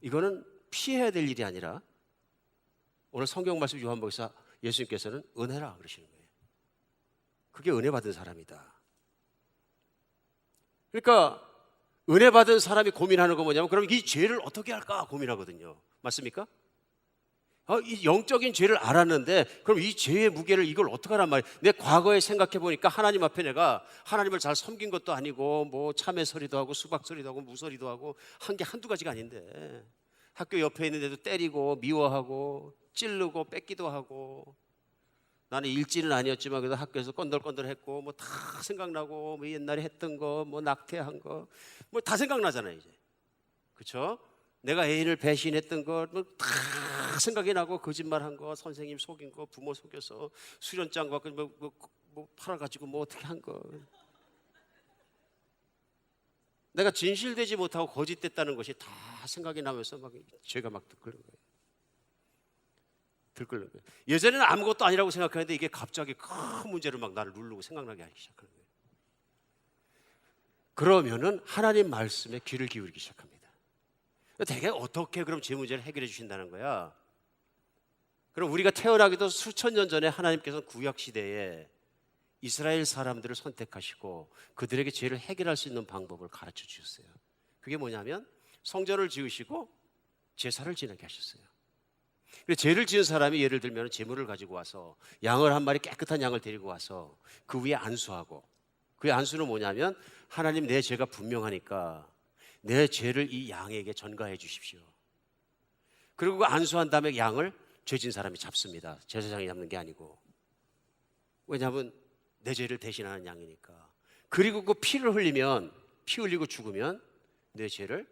이거는 피해야 될 일이 아니라 오늘 성경 말씀 요한복음에서 예수님께서는 은혜라 그러시는 거예요. 그게 은혜 받은 사람이다. 그러니까 은혜 받은 사람이 고민하는 건 뭐냐면 그럼 이 죄를 어떻게 할까 고민하거든요. 맞습니까? 이 영적인 죄를 알았는데 그럼 이 죄의 무게를 이걸 어떻게 하란 말이에요. 내 과거에 생각해 보니까 하나님 앞에 내가 하나님을 잘 섬긴 것도 아니고 뭐 참외서리도 하고 수박서리도 하고 무서리도 하고 한 게 한두 가지가 아닌데 학교 옆에 있는데도 때리고 미워하고 찌르고 뺏기도 하고 나는 일진은 아니었지만 그래도 학교에서 건들건들했고 뭐 다 생각나고 뭐 옛날에 했던 거 뭐 낙태한 거 뭐 다 생각나잖아요 이제. 그렇죠? 내가 애인을 배신했던 거 다 생각이 나고 거짓말한 거 선생님 속인 거 부모 속여서 수련장 갖고 뭐 팔아가지고 뭐 어떻게 한 거 내가 진실되지 못하고 거짓됐다는 것이 다 생각이 나면서 막 죄가 막 들끓는 거예요. 들끓는 거예요. 예전에는 아무것도 아니라고 생각했는데 이게 갑자기 큰 문제로 막 나를 누르고 생각나게 하기 시작하는 거예요. 그러면은 하나님 말씀에 귀를 기울이기 시작합니다. 되게 어떻게 그럼 제 문제를 해결해 주신다는 거야? 그럼 우리가 태어나기도 수천 년 전에 하나님께서 구약 시대에 이스라엘 사람들을 선택하시고 그들에게 죄를 해결할 수 있는 방법을 가르쳐 주셨어요. 그게 뭐냐면 성전을 지으시고 제사를 지내게 하셨어요. 죄를 지은 사람이 예를 들면 제물을 가지고 와서 양을 한 마리 깨끗한 양을 데리고 와서 그 위에 안수하고 그 안수는 뭐냐면 하나님 내 죄가 분명하니까 내 죄를 이 양에게 전가해 주십시오. 그리고 그 안수한 다음에 양을 죄진 사람이 잡습니다. 제사장이 잡는 게 아니고. 왜냐하면 내 죄를 대신하는 양이니까. 그리고 그 피를 흘리면 피 흘리고 죽으면 내 죄를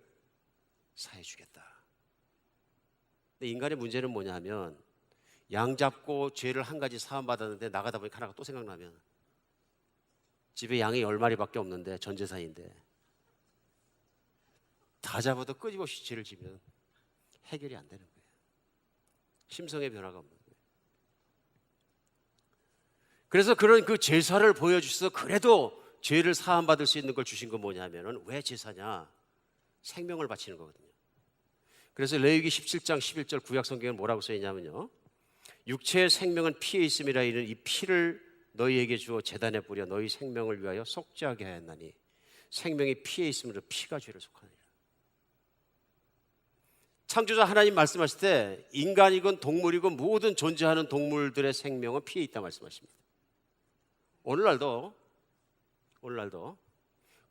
사해 주겠다. 근데 인간의 문제는 뭐냐면 양 잡고 죄를 한 가지 사함받았는데 나가다 보니까 하나가 또 생각나면 집에 양이 10마리밖에 없는데 전 재산인데 다 잡아도 끊임없이 죄를 지면 해결이 안 되는 거예요. 심성의 변화가 없는 거예요. 그래서 그런 그 제사를 보여주셔서 그래도 죄를 사함받을 수 있는 걸 주신 건 뭐냐면은 왜 제사냐? 생명을 바치는 거거든요. 그래서 레위기 17장 11절 구약 성경에 뭐라고 써 있냐면요. 육체의 생명은 피에 있음이라 이는 이 피를 너희에게 주어 제단에 뿌려 너희 생명을 위하여 속죄하게 하였나니 생명이 피에 있으므로 피가 죄를 속하느니라. 창조자 하나님 말씀하실 때 인간이건 동물이건 모든 존재하는 동물들의 생명은 피에 있다 말씀하십니다. 오늘날도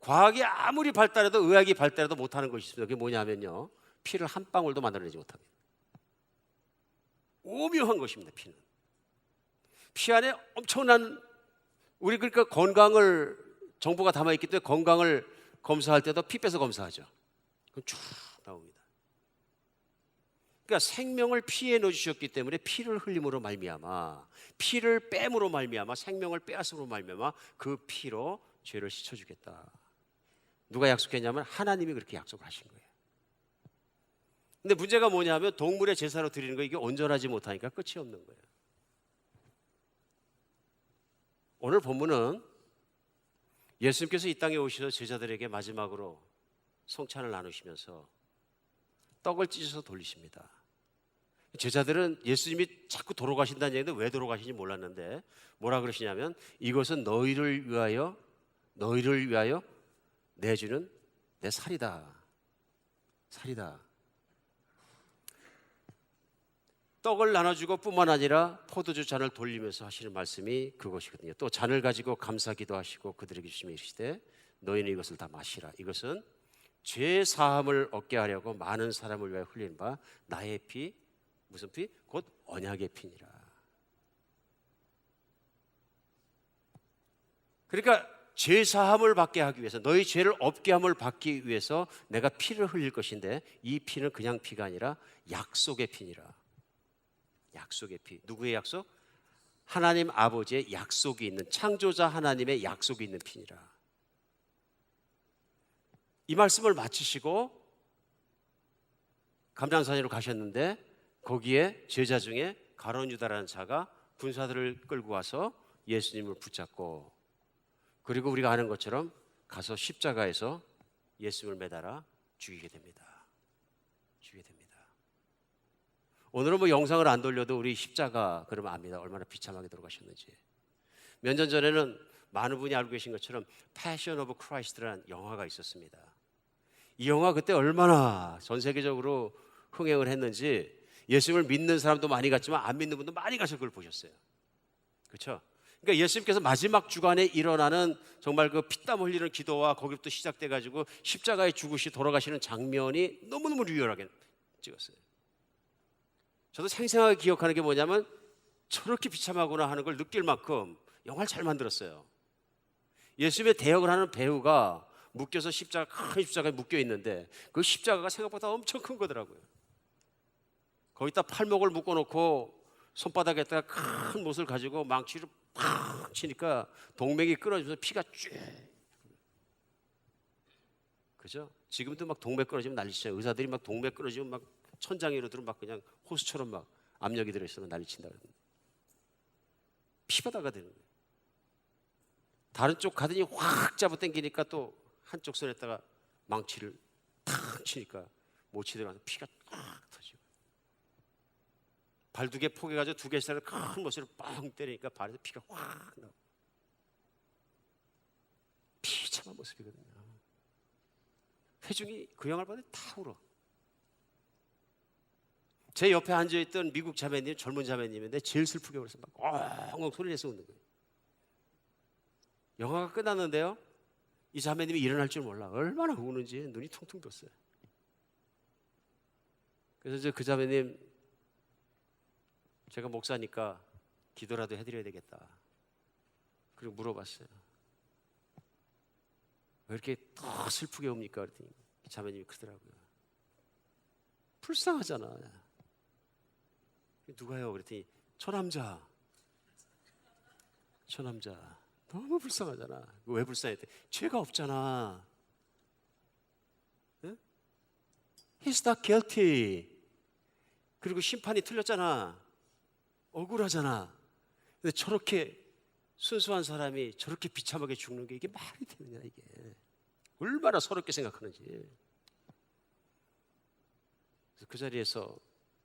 과학이 아무리 발달해도 의학이 발달해도 못하는 것이 있습니다. 그게 뭐냐면요. 피를 한 방울도 만들어내지 못합니다. 오묘한 것입니다. 피는. 피 안에 엄청난 우리 그러니까 건강을 정보가 담아있기 때문에 건강을 검사할 때도 피 빼서 검사하죠. 그럼 쭉 나옵니다. 그러니까 생명을 피에 넣어주셨기 때문에 피를 흘림으로 말미암아 피를 뺨으로 말미암아 생명을 빼앗음으로 말미암아 그 피로 죄를 씻어주겠다. 누가 약속했냐면 하나님이 그렇게 약속을 하신 거예요. 근데 문제가 뭐냐면 동물의 제사로 드리는 거 이게 온전하지 못하니까 끝이 없는 거예요. 오늘 본문은 예수님께서 이 땅에 오셔서 제자들에게 마지막으로 성찬을 나누시면서 떡을 찢어서 돌리십니다. 제자들은 예수님이 자꾸 돌아가신다는 얘기인데 왜 돌아가시는지 몰랐는데 뭐라 그러시냐면 이것은 너희를 위하여 내주는 내 살이다. 떡을 나눠주고 뿐만 아니라 포도주 잔을 돌리면서 하시는 말씀이 그것이거든요. 또 잔을 가지고 감사기도 하시고 그들에게 주시며 이르시되 너희는 이것을 다 마시라. 이것은 죄 사함을 얻게 하려고 많은 사람을 위하여 흘린 바 나의 피, 무슨 피? 곧 언약의 피니라. 그러니까 죄 사함을 받게 하기 위해서 너희 죄를 없게 함을 받기 위해서 내가 피를 흘릴 것인데 이 피는 그냥 피가 아니라 약속의 피니라. 약속의 피. 누구의 약속? 하나님 아버지의 약속이 있는 창조자 하나님의 약속이 있는 피니라. 이 말씀을 마치시고 감람산으로 가셨는데 거기에 제자 중에 가룟 유다라는 자가 군사들을 끌고 와서 예수님을 붙잡고, 그리고 우리가 아는 것처럼 가서 십자가에서 예수님을 매달아 죽이게 됩니다. 죽이게 됩니다. 오늘은 뭐 영상을 안 돌려도 우리 십자가 그러면 압니다. 얼마나 비참하게 돌아가셨는지. 몇 년 전에는 많은 분이 알고 계신 것처럼 패션 오브 크라이스트라는 영화가 있었습니다. 이 영화 그때 얼마나 전 세계적으로 흥행을 했는지, 예수님을 믿는 사람도 많이 갔지만 안 믿는 분도 많이 가서 그걸 보셨어요. 그렇죠? 그러니까 예수님께서 마지막 주간에 일어나는 정말 그 피땀 흘리는 기도와 거기부터 시작돼 가지고 십자가에 죽으시 돌아가시는 장면이 너무너무 리얼하게 찍었어요. 저도 생생하게 기억하는 게 뭐냐면, 저렇게 비참하구나 하는 걸 느낄 만큼 영화를 잘 만들었어요. 예수님의 대역을 하는 배우가 묶여서 큰 십자가에 묶여 있는데, 그 십자가가 생각보다 엄청 큰 거더라고요. 거기다 팔목을 묶어놓고 손바닥에다가 큰 못을 가지고 망치로 팍 치니까 동맥이 끊어지면서 피가 쭉. 그죠? 지금도 막 동맥 끊어지면 난리치잖아요. 의사들이 막 동맥 끊어지면 막 천장 위로 들어 막 그냥 호수처럼 막 압력이 들어있으면 난리친다 그러는데, 피바다가 되는 거예요. 다른 쪽 가더니 확 잡아 당기니까 또 한쪽 손에다가 망치를 탁 치니까 못치 들어가서 피가 탁 터지고, 발 두 개 포개가지고 두 개짜리 큰 못으로 뻥 때리니까 발에서 피가 확 나고, 비참한 모습이거든요. 회중이 그 영화를 보는데 다 울어. 제 옆에 앉아있던 미국 자매님, 젊은 자매님인데 제일 슬프게 울어서 막 엉엉 소리 내서 웃는 거예요. 영화가 끝났는데요, 이 자매님이 일어날 줄 몰라. 얼마나 우는지 눈이 퉁퉁 떴어요. 그래서 그 자매님, 제가 목사니까 기도라도 해드려야 되겠다. 그리고 물어봤어요. 왜 이렇게 더 슬프게 옵니까? 그랬더니 자매님이 그러더라고요. 불쌍하잖아. 누가요? 그랬더니 처남자. 너무 불쌍하잖아. 왜 불쌍해? 죄가 없잖아. 네? He's not guilty. 그리고 심판이 틀렸잖아. 억울하잖아. 근데 저렇게 순수한 사람이 저렇게 비참하게 죽는 게 이게 말이 되느냐, 이게. 얼마나 서럽게 생각하는지. 그래서 그 자리에서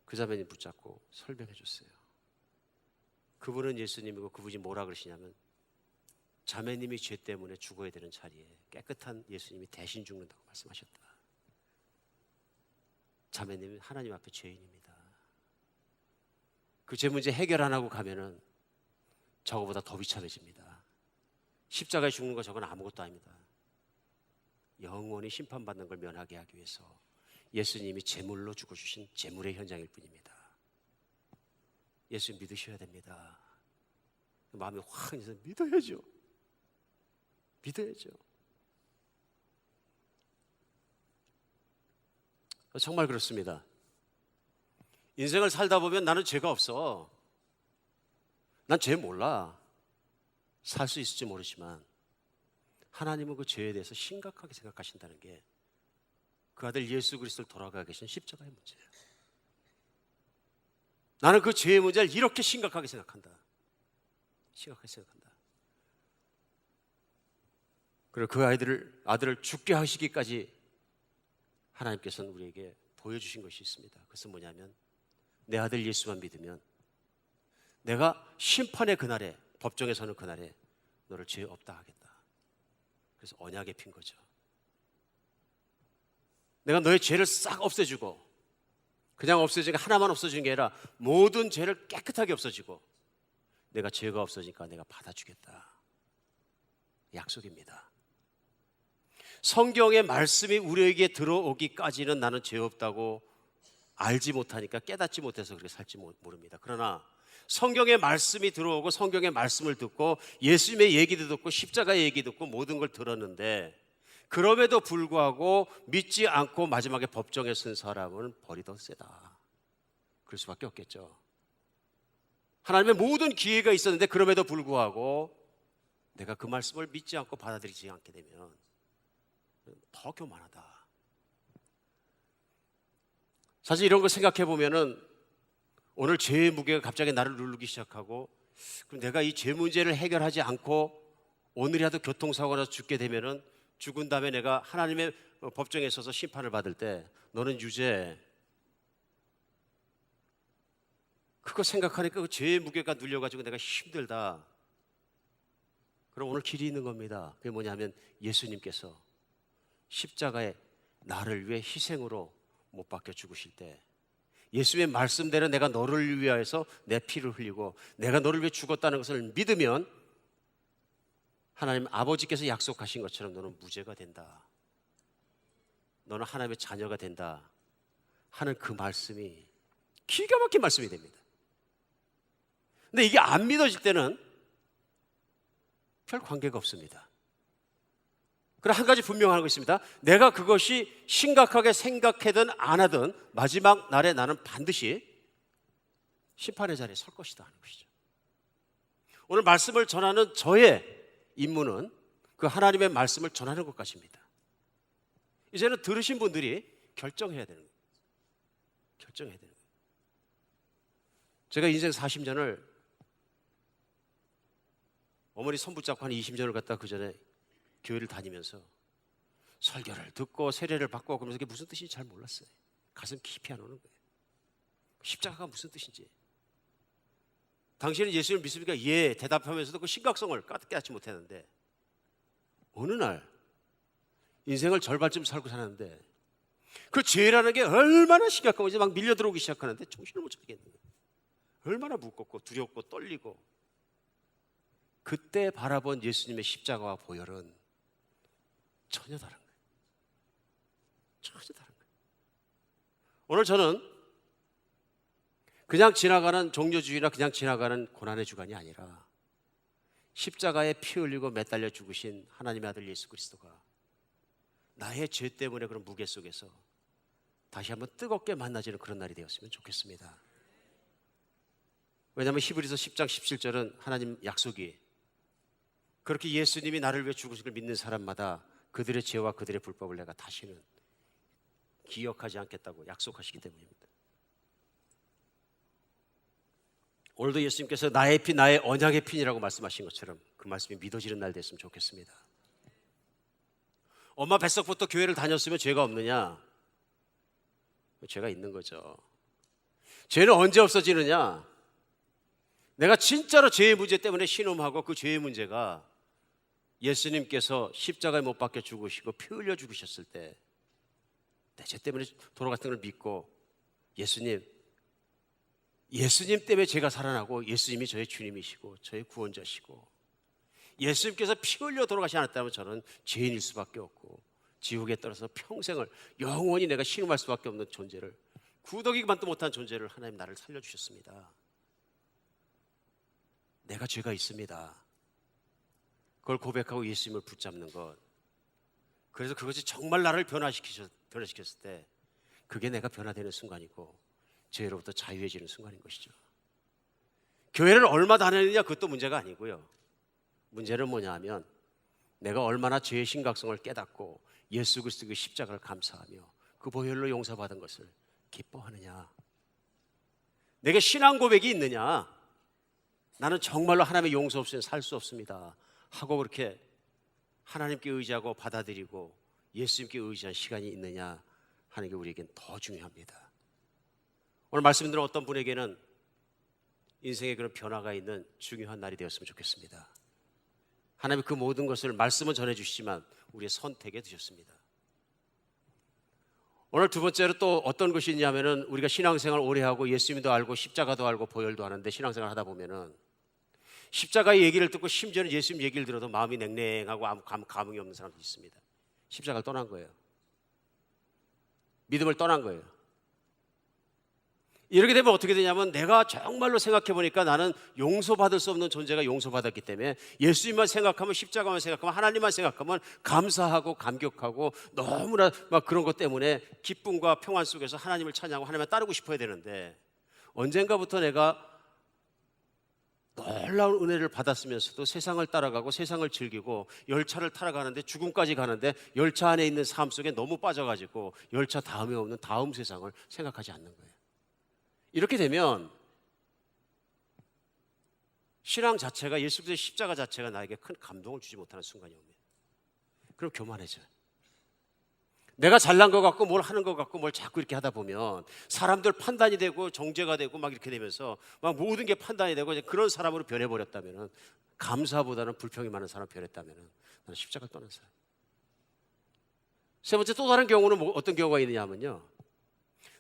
그 자매님 붙잡고 설명해 줬어요. 그분은 예수님이고 그분이 뭐라 그러시냐면, 자매님이 죄 때문에 죽어야 되는 자리에 깨끗한 예수님이 대신 죽는다고 말씀하셨다. 자매님은 하나님 앞에 죄인입니다. 그 죄 문제 해결 안 하고 가면은 저거보다 더 비참해집니다. 십자가에 죽는 거 저건 아무것도 아닙니다. 영원히 심판받는 걸 면하게 하기 위해서 예수님이 제물로 죽어주신 제물의 현장일 뿐입니다. 예수 믿으셔야 됩니다. 마음이 확 해서 믿어야죠. 정말 그렇습니다. 인생을 살다 보면 나는 죄가 없어. 난 죄 몰라. 살 수 있을지 모르지만 하나님은 그 죄에 대해서 심각하게 생각하신다는 게 그 아들 예수 그리스도를 돌아가 계신 십자가의 문제예요. 나는 그 죄의 문제를 이렇게 심각하게 생각한다. 그리고 그 아들을 죽게 하시기까지 하나님께서는 우리에게 보여주신 것이 있습니다. 그것은 뭐냐면, 내 아들 예수만 믿으면 내가 심판의 그날에, 법정에 서는 그날에 너를 죄 없다 하겠다. 그래서 언약에 핀 거죠. 내가 너의 죄를 싹 없애주고, 그냥 없어지는 게 하나만 없어지는 게 아니라 모든 죄를 깨끗하게 없어지고, 내가 죄가 없어지니까 내가 받아주겠다. 약속입니다. 성경의 말씀이 우리에게 들어오기까지는 나는 죄 없다고 알지 못하니까, 깨닫지 못해서 그렇게 살지 모릅니다. 그러나 성경의 말씀이 들어오고 성경의 말씀을 듣고 예수님의 얘기도 듣고 십자가의 얘기 듣고 모든 걸 들었는데, 그럼에도 불구하고 믿지 않고 마지막에 법정에 쓴 사람은 벌이 더 세다. 그럴 수밖에 없겠죠. 하나님의 모든 기회가 있었는데 그럼에도 불구하고 내가 그 말씀을 믿지 않고 받아들이지 않게 되면 더 교만하다. 사실 이런 거 생각해 보면은 오늘 죄의 무게가 갑자기 나를 누르기 시작하고, 그럼 내가 이 죄 문제를 해결하지 않고 오늘이라도 교통사고 나서 죽게 되면은 죽은 다음에 내가 하나님의 법정에 서서 심판을 받을 때 너는 유죄. 그거 생각하니까 그 죄의 무게가 눌려가지고 내가 힘들다. 그럼 오늘 길이 있는 겁니다. 그게 뭐냐면 예수님께서 십자가에 나를 위해 희생으로 못 박혀 죽으실 때, 예수의 말씀대로 내가 너를 위하여서 내 피를 흘리고 내가 너를 위해 죽었다는 것을 믿으면 하나님 아버지께서 약속하신 것처럼 너는 무죄가 된다, 너는 하나님의 자녀가 된다 하는 그 말씀이 기가 막힌 말씀이 됩니다. 근데 이게 안 믿어질 때는 별 관계가 없습니다. 그러나 한 가지 분명한 거 있습니다. 내가 그것이 심각하게 생각하든 안 하든 마지막 날에 나는 반드시 심판의 자리에 설 것이다 하는 것이죠. 오늘 말씀을 전하는 저의 임무는 그 하나님의 말씀을 전하는 것까지입니다. 이제는 들으신 분들이 결정해야 되는 거예요. 결정해야 되는 거예요. 제가 인생 40년을 어머니 손 붙잡고 한 20년을 갖다 그 전에 교회를 다니면서 설교를 듣고 세례를 받고 그러면서 그게 무슨 뜻인지 잘 몰랐어요. 가슴 깊이 안 오는 거예요. 십자가가 무슨 뜻인지. 당신은 예수를 믿습니까? 예, 대답하면서도 그 심각성을 깨닫지 못했는데, 어느 날 인생을 절반쯤 살고 사는데 그 죄라는 게 얼마나 심각한 건지 막 밀려 들어오기 시작하는데 정신을 못 차리겠는 거예요. 얼마나 무겁고 두렵고 떨리고. 그때 바라본 예수님의 십자가와 보혈은 전혀 다른 거예요. 전혀 다른 거예요. 오늘 저는 그냥 지나가는 종교주의나 그냥 지나가는 고난의 주간이 아니라 십자가에 피 흘리고 매달려 죽으신 하나님의 아들 예수 그리스도가 나의 죄 때문에 그런 무게 속에서 다시 한번 뜨겁게 만나지는 그런 날이 되었으면 좋겠습니다. 왜냐하면 히브리서 10장 17절은 하나님 약속이, 그렇게 예수님이 나를 위해 죽으신 걸 믿는 사람마다 그들의 죄와 그들의 불법을 내가 다시는 기억하지 않겠다고 약속하시기 때문입니다. 오늘도 예수님께서 나의 피, 나의 언약의 피라고 말씀하신 것처럼 그 말씀이 믿어지는 날 됐으면 좋겠습니다. 엄마 뱃속부터 교회를 다녔으면 죄가 없느냐? 죄가 있는 거죠. 죄는 언제 없어지느냐? 내가 진짜로 죄의 문제 때문에 신음하고 그 죄의 문제가 예수님께서 십자가에 못 박혀 죽으시고 피 흘려 죽으셨을 때 내 죄 때문에 돌아갔던 걸 믿고 예수님 때문에 제가 살아나고 예수님이 저의 주님이시고 저의 구원자시고 예수님께서 피 흘려 돌아가시 않았다면 저는 죄인일 수밖에 없고 지옥에 떨어서 평생을 영원히 내가 신음할 수밖에 없는 존재를, 구더기만도 못한 존재를 하나님 나를 살려주셨습니다. 내가 죄가 있습니다. 그걸 고백하고 예수님을 붙잡는 것, 그래서 그것이 정말 나를 변화시켰을 때 그게 내가 변화되는 순간이고 죄로부터 자유해지는 순간인 것이죠. 교회를 얼마 다녔느냐 그것도 문제가 아니고요. 문제는 뭐냐 하면 내가 얼마나 죄의 심각성을 깨닫고 예수 그리스도의 그 십자가를 감사하며 그 보혈로 용서받은 것을 기뻐하느냐. 내게 신앙 고백이 있느냐, 나는 정말로 하나님의 용서 없이는 살 수 없습니다 하고 그렇게 하나님께 의지하고 받아들이고 예수님께 의지한 시간이 있느냐 하는 게 우리에겐 더 중요합니다. 오늘 말씀 듣는 어떤 분에게는 인생에 그런 변화가 있는 중요한 날이 되었으면 좋겠습니다. 하나님이 그 모든 것을 말씀은 전해주시지만 우리의 선택에 두셨습니다. 오늘 두 번째로 또 어떤 것이 있냐면은 우리가 신앙생활 오래 하고 예수님도 알고 십자가도 알고 보혈도 하는데 신앙생활 하다 보면은 십자가의 얘기를 듣고 심지어는 예수님 얘기를 들어도 마음이 냉랭하고 아무 감흥이 없는 사람도 있습니다. 십자가를 떠난 거예요. 믿음을 떠난 거예요. 이렇게 되면 어떻게 되냐면 내가 정말로 생각해 보니까 나는 용서받을 수 없는 존재가 용서받았기 때문에 예수님만 생각하면, 십자가만 생각하면, 하나님만 생각하면 감사하고 감격하고 너무나 막 그런 것 때문에 기쁨과 평안 속에서 하나님을 찬양하고 하나님을 따르고 싶어야 되는데, 언젠가부터 내가 놀라운 은혜를 받았으면서도 세상을 따라가고 세상을 즐기고 열차를 타러 가는데 죽음까지 가는데 열차 안에 있는 삶 속에 너무 빠져가지고 열차 다음에 없는 다음 세상을 생각하지 않는 거예요. 이렇게 되면 신앙 자체가, 예수 그리스도의 십자가 자체가 나에게 큰 감동을 주지 못하는 순간이 오면, 그럼 교만해져요. 내가 잘난 것 같고 뭘 하는 것 같고 뭘 자꾸 이렇게 하다 보면 사람들 판단이 되고 정죄가 되고 막 이렇게 되면서 막 모든 게 판단이 되고 그런 사람으로 변해버렸다면, 감사보다는 불평이 많은 사람 변했다면 나는 십자가를 떠난 사람. 세 번째, 또 다른 경우는 어떤 경우가 있느냐 하면요,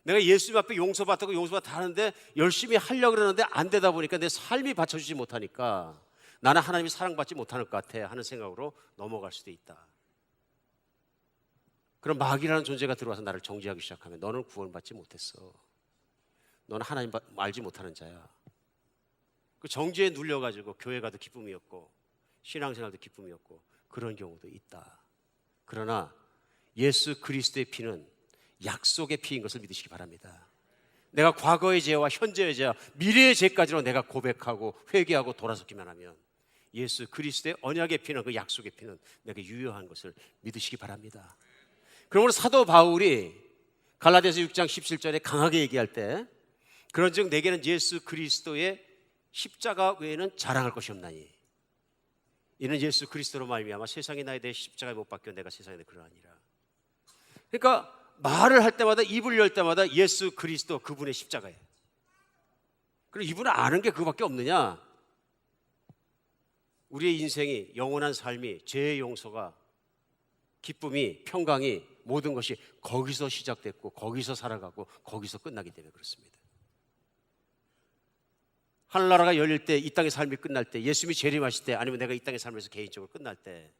내가 예수님 앞에 용서받고 용서받 다 하는데 열심히 하려고 그러는데 안 되다 보니까 내 삶이 받쳐주지 못하니까 나는 하나님이 사랑받지 못하는 것 같아 하는 생각으로 넘어갈 수도 있다. 그럼 마귀라는 존재가 들어와서 나를 정죄하기 시작하면 너는 구원받지 못했어. 너는 하나님 알지 못하는 자야. 그 정죄에 눌려가지고 교회 가도 기쁨이었고 신앙생활도 기쁨이었고 그런 경우도 있다. 그러나 예수 그리스도의 피는 약속의 피인 것을 믿으시기 바랍니다. 내가 과거의 죄와 현재의 죄와 미래의 죄까지로 내가 고백하고 회개하고 돌아서기만 하면 예수 그리스도의 언약의 피는, 그 약속의 피는 내게 유효한 것을 믿으시기 바랍니다. 그러므로 사도 바울이 갈라디아서 6장 17절에 강하게 얘기할 때, 그런즉 내게는 예수 그리스도의 십자가 외에는 자랑할 것이 없나니 이는 예수 그리스도로 말미암아 세상이 나에 대해 십자가에 못 박혀 내가 세상에 대해 그러하니라. 그러니까 말을 할 때마다, 입을 열 때마다 예수 그리스도 그분의 십자가예요. 그리고 이분은 아는 게 그거밖에 없느냐? 우리의 인생이, 영원한 삶이, 죄의 용서가, 기쁨이, 평강이, 모든 것이 거기서 시작됐고 거기서 살아가고 거기서 끝나기 때문에 그렇습니다. 하늘나라가 열릴 때, 이 땅의 삶이 끝날 때, 예수님이 재림하실 때, 아니면 내가 이 땅의 삶에서 개인적으로 끝날 때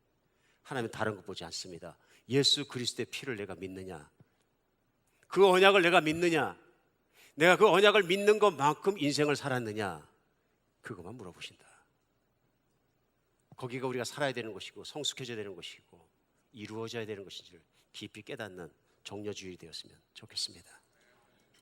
하나님은 다른 것 보지 않습니다. 예수 그리스도의 피를 내가 믿느냐, 그 언약을 내가 믿느냐, 내가 그 언약을 믿는 것만큼 인생을 살았느냐, 그것만 물어보신다. 거기가 우리가 살아야 되는 것이고 성숙해져야 되는 것이고 이루어져야 되는 것인지를 깊이 깨닫는 정려주일이 되었으면 좋겠습니다.